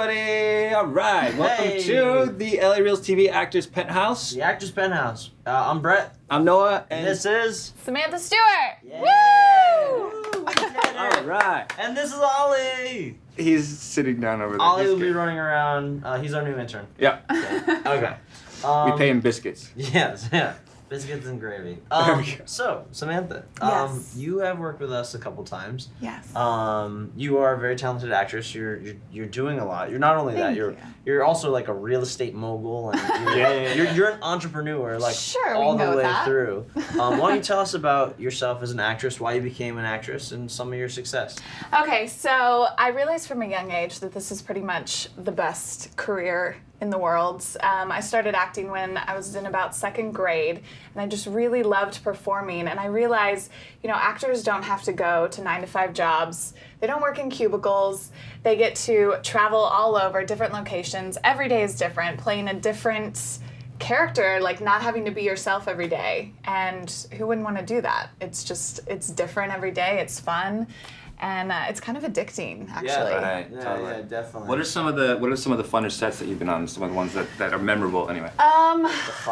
everybody. All right, welcome to the LA Reels TV Actors Penthouse. The Actors Penthouse. I'm Brett. I'm Noah, and this is Samantha Stewart. Yeah. Woo! All right. And this is Ollie. He's sitting down over there. Ollie will be running around. He's our new intern. Yeah. Okay. We pay him biscuits. Yes. Yeah. Biscuits and gravy. There we go. So, Samantha, Yes. you have worked with us a couple times. Yes. You are a very talented actress. You're doing a lot. You're not only Thank that. You're also like a real estate mogul, and you're an entrepreneur, like Sure, all we can the go way with that. through. Why don't you tell us about yourself as an actress, why you became an actress, and some of your success? Okay, so I realized from a young age that this is pretty much the best career in the world. I started acting when I was in about second grade, and I just really loved performing. And I realized, actors don't have to go to 9-to-5 jobs. They don't work in cubicles. They get to travel all over, different locations. Every day is different, playing a different character, like not having to be yourself every day. And who wouldn't want to do that? It's different every day. It's fun. And it's kind of addicting, actually. Yeah, right. Yeah, Totally. yeah, definitely. What are some of the funner sets that you've been on? Some of the ones that are memorable, anyway.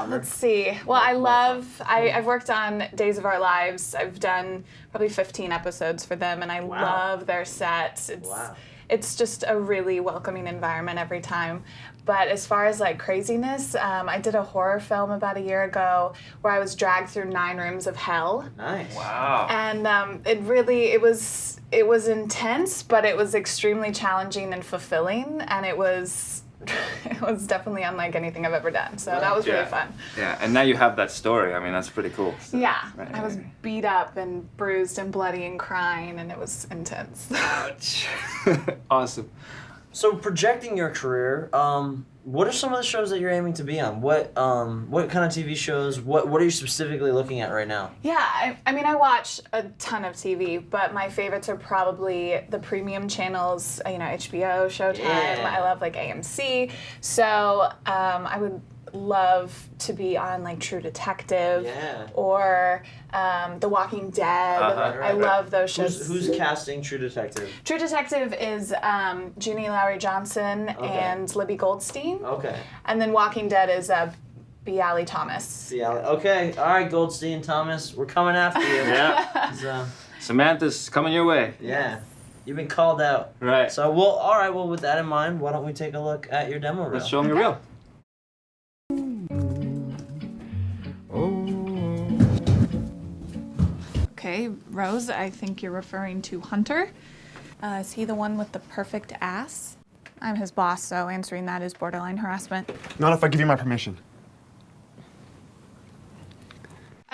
Let's see. Well, I've worked on Days of Our Lives. I've done probably 15 episodes for them, and I love their sets. It's just a really welcoming environment every time. But as far as like craziness, I did a horror film about a year ago where I was dragged through 9 rooms of hell. Nice. Wow. And it was intense, but it was extremely challenging and fulfilling, and it was definitely unlike anything I've ever done. So that was really fun. Yeah, and now you have that story. I mean, that's pretty cool. So, Yeah, right. I was beat up and bruised and bloody and crying, and it was intense. Ouch. Awesome. So projecting your career, what are some of the shows that you're aiming to be on? What kind of TV shows? What are you specifically looking at right now? Yeah, I mean, I watch a ton of TV, but my favorites are probably the premium channels, HBO, Showtime. Yeah. I love like AMC. So I would love to be on like True Detective or The Walking Dead. I love those shows. Who's casting True Detective? True Detective is Jeannie Lowry Johnson and Libby Goldstein. Okay. And then Walking Dead is Bialy Thomas. Okay. All right, Goldstein, Thomas, we're coming after you. Yeah. Samantha's coming your way. Yeah. You've been called out. Right. So, well, with that in mind, why don't we take a look at your demo reel? Let's show them your reel. Okay, Rose, I think you're referring to Hunter. Is he the one with the perfect ass? I'm his boss, so answering that is borderline harassment. Not if I give you my permission.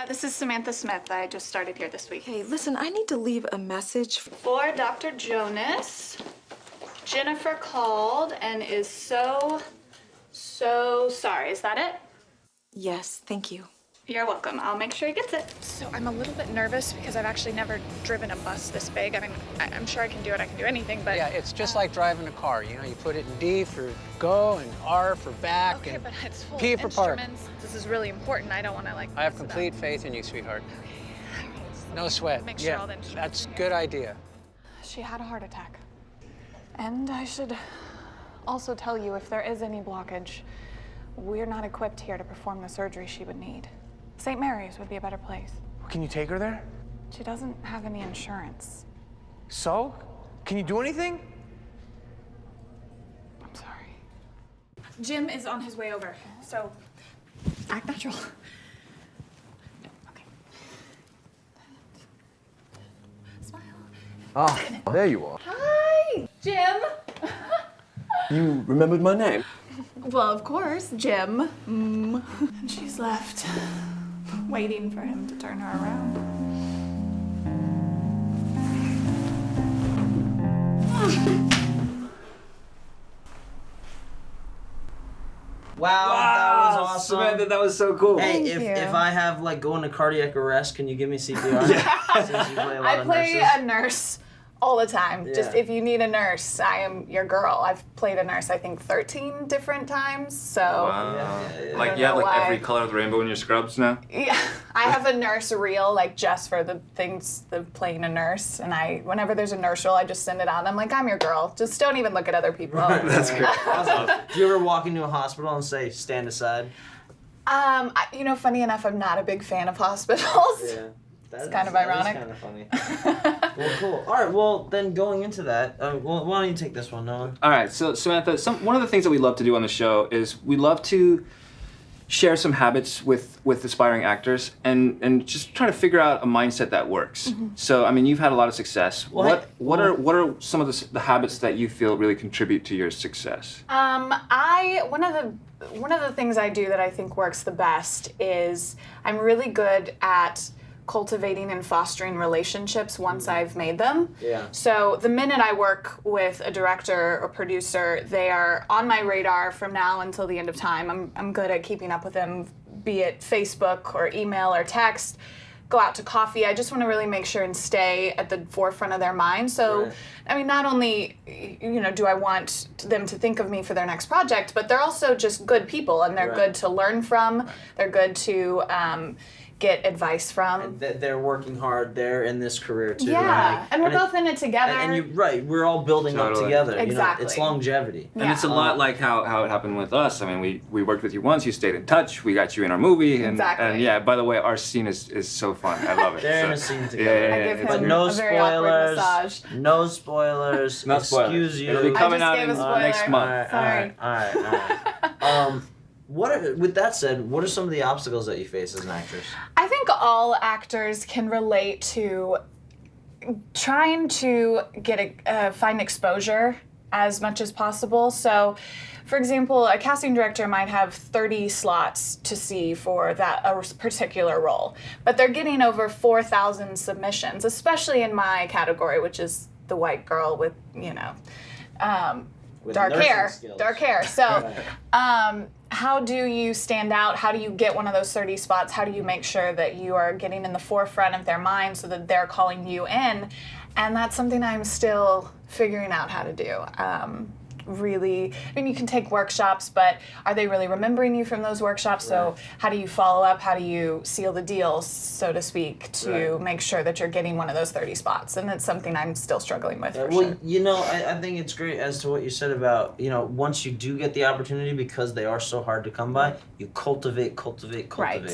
This is Samantha Smith. I just started here this week. Hey, listen, I need to leave a message. For Dr. Jonas, Jennifer called and is so sorry. Is that it? Yes, thank you. You're welcome. I'll make sure he gets it. So I'm a little bit nervous because I've actually never driven a bus this big. I mean, I'm sure I can do it. I can do anything, but... Yeah, it's just like driving a car. You put it in D for go and R for back Okay, and but it's full P of for park. instruments. This is really important. I don't want to, I have mess it up. complete faith in you, sweetheart. No sweat. Make sure all the instruments that's a good idea. She had a heart attack. And I should also tell you, if there is any blockage, we're not equipped here to perform the surgery she would need. St. Mary's would be a better place. Can you take her there? She doesn't have any insurance. So? Can you do anything? I'm sorry. Jim is on his way over, so act natural. Okay. Smile. Ah, there you are. Hi, Jim. You remembered my name? Well, of course, Jim. And she's left, waiting for him to turn her around. Wow, that was awesome. Samantha, that was so cool. Thank Hey, you. if I have go into cardiac arrest, can you give me CPR? Since you play a lot I of play nurses. a nurse all the time. Just Yeah. if you need a nurse, I am your girl. I've played a nurse, I think, 13 different times. So Like don't you have know like why. every color of the rainbow in your scrubs now. yeah, I have a nurse reel like just for the things of playing a nurse, and whenever there's a nurse reel, I just send it out. I'm like, I'm your girl. Just don't even look at other people. That's great. Do you ever walk into a hospital and say, stand aside? Funny enough, I'm not a big fan of hospitals. Yeah. That's kind of ironic. Kind of funny. Well, cool. All right. Well, then going into that, well, why don't you take this one, Noah? All right, so Samantha, one of the things that we love to do on the show is we love to share some habits with aspiring actors and just try to figure out a mindset that works. So, I mean, you've had a lot of success. Well, What are some of the habits that you feel really contribute to your success? One of the things I do that I think works the best is I'm really good at cultivating and fostering relationships once I've made them. Yeah. So the minute I work with a director or producer, they are on my radar from now until the end of time. I'm good at keeping up with them, be it Facebook or email or text. Go out to coffee. I just want to really make sure and stay at the forefront of their mind. So, Right. I mean, not only, do I want them to think of me for their next project, but they're also just good people, and they're Right. good to learn from. They're good to get advice from. They're working hard. They're in this career too. Yeah, right? and we're both in it together. And we're all building up Totally. together. Exactly. It's longevity. And it's a lot like how it happened with us. I mean, we worked with you once, you stayed in touch, we got you in our movie. And, Exactly. and yeah, by the way, our scene is so fun. I love it. They're in a So- scene together. Yeah, I give it's him But no a very awkward spoilers. massage. No spoilers. No spoilers. Excuse you. It'll be coming just out gave a in spoiler. next month. Sorry. All right. With that said, what are some of the obstacles that you face as an actress? I think all actors can relate to trying to find exposure as much as possible. So, for example, a casting director might have 30 slots to see for a particular role, but they're getting over 4,000 submissions, especially in my category, which is the white girl with, With dark nursing hair. skills. Dark hair. So, how do you stand out? How do you get one of those 30 spots? How do you make sure that you are getting in the forefront of their mind so that they're calling you in? And that's something I'm still figuring out how to do. Really, I mean, you can take workshops, but are they really remembering you from those workshops? So how do you follow up? How do you seal the deals, so to speak, to make sure that you're getting one of those 30 spots? And it's something I'm still struggling with, for Well, sure. I think it's great as to what you said about, once you do get the opportunity, because they are so hard to come by, you cultivate. Right.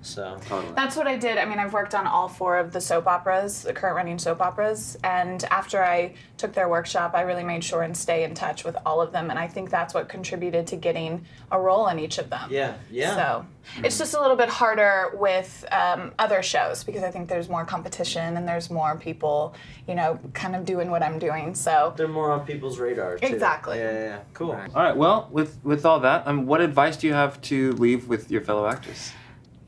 So, Totally. That's what I did. I mean, I've worked on all 4 of the soap operas, the current running soap operas, and after I took their workshop, I really made sure and stay in touch with all of them, and I think that's what contributed to getting a role in each of them. yeah. So it's just a little bit harder with other shows because I think there's more competition and there's more people, kind of doing what I'm doing. So They're more on people's radar, too. Exactly. Yeah. Cool. All right, well, with all that, what advice do you have to leave with your fellow actors?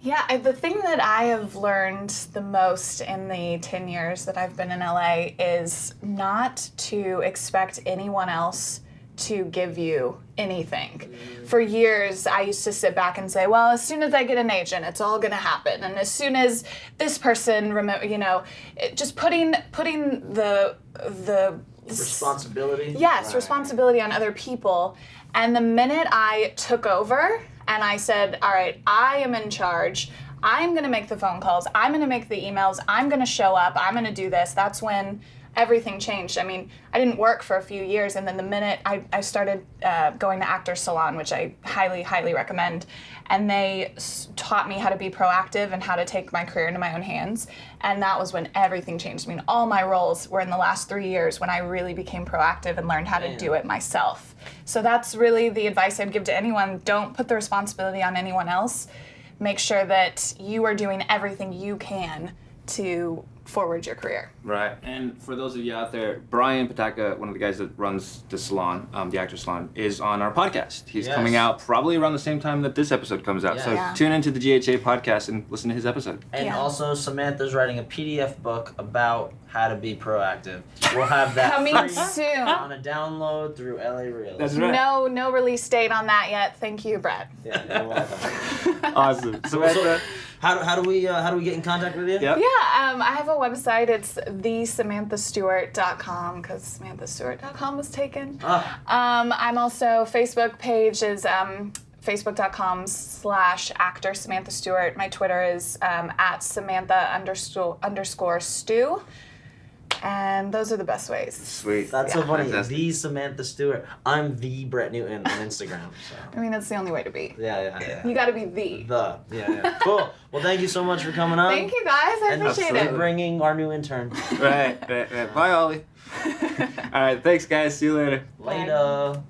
yeah, the thing that I have learned the most in the 10 years that I've been in LA is not to expect anyone else to give you anything. For years, I used to sit back and say, well, as soon as I get an agent, it's all going to happen. And as soon as this person, just putting the Responsibility. Yes, responsibility on other people. And the minute I took over and I said, all right, I am in charge. I'm going to make the phone calls. I'm going to make the emails. I'm going to show up. I'm going to do this. That's when everything changed. I mean, I didn't work for a few years, and then the minute I started going to Actors Salon, which I highly, highly recommend, and they taught me how to be proactive and how to take my career into my own hands, and that was when everything changed. I mean, all my roles were in the last 3 years when I really became proactive and learned how to do it myself. So that's really the advice I'd give to anyone. Don't put the responsibility on anyone else. Make sure that you are doing everything you can to forward your career. Right, and for those of you out there, Brian Pataka, one of the guys that runs the salon, the Actors Salon, is on our podcast. He's Yes. coming out probably around the same time that this episode comes out. Yeah. So Yeah. tune into the GHA podcast and listen to his episode. And Yeah. also, Samantha's writing a PDF book about how to be proactive. We'll have that Coming free soon. on a download through LA Reels. That's right. No release date on that yet. Thank you, Brett. Yeah, you're welcome. Awesome. Samantha, How do we get in contact with you? Yep. Yeah, I have a website. It's thesamanthastewart.com because samanthastewart.com was taken. I'm also, Facebook page is facebook.com/actor Samantha Stewart. My Twitter is at Samantha_Stew. And those are the best ways. Sweet. That's so funny. Fantastic. The Samantha Stewart. I'm the Brett Newton on Instagram. So. I mean, that's the only way to be. Yeah. You gotta be the. Yeah. Cool. Well, thank you so much for coming on. Thank you guys, I And appreciate absolutely. it. bringing our new intern. Right. Bye, Ollie. All right. Thanks, guys. See you later. Later.